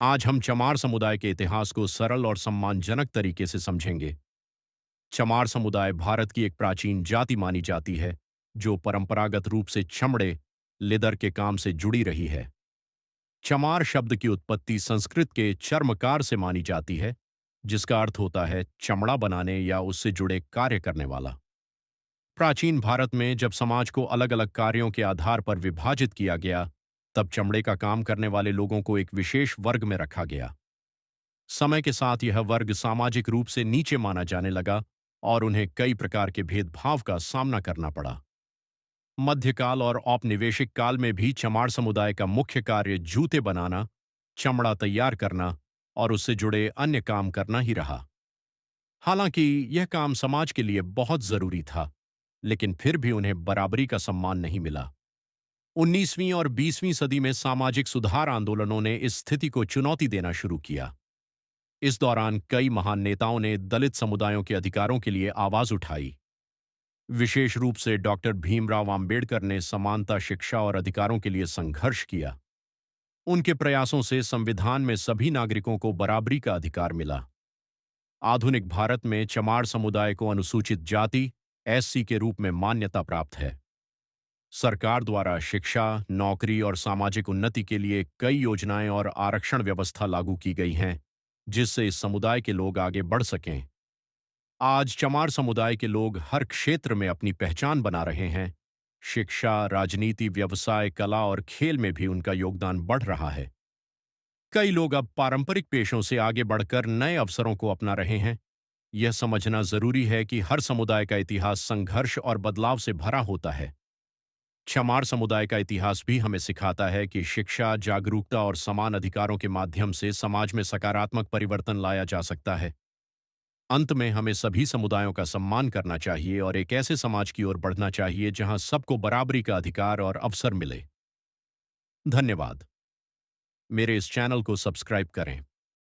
आज हम चमार समुदाय के इतिहास को सरल और सम्मानजनक तरीके से समझेंगे। चमार समुदाय भारत की एक प्राचीन जाति मानी जाती है, जो परंपरागत रूप से चमड़े, लेदर के काम से जुड़ी रही है। चमार शब्द की उत्पत्ति संस्कृत के चर्मकार से मानी जाती है, जिसका अर्थ होता है चमड़ा बनाने या उससे जुड़े कार्य करने वाला। प्राचीन भारत में जब समाज को अलग-अलग कार्यों के आधार पर विभाजित किया गया, तब चमड़े का काम करने वाले लोगों को एक विशेष वर्ग में रखा गया। समय के साथ यह वर्ग सामाजिक रूप से नीचे माना जाने लगा और उन्हें कई प्रकार के भेदभाव का सामना करना पड़ा। मध्यकाल और औपनिवेशिक काल में भी चमार समुदाय का मुख्य कार्य जूते बनाना, चमड़ा तैयार करना और उससे जुड़े अन्य काम करना ही रहा। हालांकि यह काम समाज के लिए बहुत जरूरी था, लेकिन फिर भी उन्हें बराबरी का सम्मान नहीं मिला। 19वीं और 20वीं सदी में सामाजिक सुधार आंदोलनों ने इस स्थिति को चुनौती देना शुरू किया। इस दौरान कई महान नेताओं ने दलित समुदायों के अधिकारों के लिए आवाज उठाई। विशेष रूप से डॉक्टर भीमराव आंबेडकर ने समानता, शिक्षा और अधिकारों के लिए संघर्ष किया। उनके प्रयासों से संविधान में सभी नागरिकों को बराबरी का अधिकार मिला। आधुनिक भारत में चमार समुदाय को अनुसूचित जाति एससी के रूप में मान्यता प्राप्त है। सरकार द्वारा शिक्षा, नौकरी और सामाजिक उन्नति के लिए कई योजनाएं और आरक्षण व्यवस्था लागू की गई हैं, जिससे इस समुदाय के लोग आगे बढ़ सकें। आज चमार समुदाय के लोग हर क्षेत्र में अपनी पहचान बना रहे हैं। शिक्षा, राजनीति, व्यवसाय, कला और खेल में भी उनका योगदान बढ़ रहा है। कई लोग अब पारंपरिक पेशों से आगे बढ़कर नए अवसरों को अपना रहे हैं। यह समझना जरूरी है कि हर समुदाय का इतिहास संघर्ष और बदलाव से भरा होता है। चमार समुदाय का इतिहास भी हमें सिखाता है कि शिक्षा, जागरूकता और समान अधिकारों के माध्यम से समाज में सकारात्मक परिवर्तन लाया जा सकता है। अंत में हमें सभी समुदायों का सम्मान करना चाहिए और एक ऐसे समाज की ओर बढ़ना चाहिए जहां सबको बराबरी का अधिकार और अवसर मिले। धन्यवाद। मेरे इस चैनल को सब्सक्राइब करें।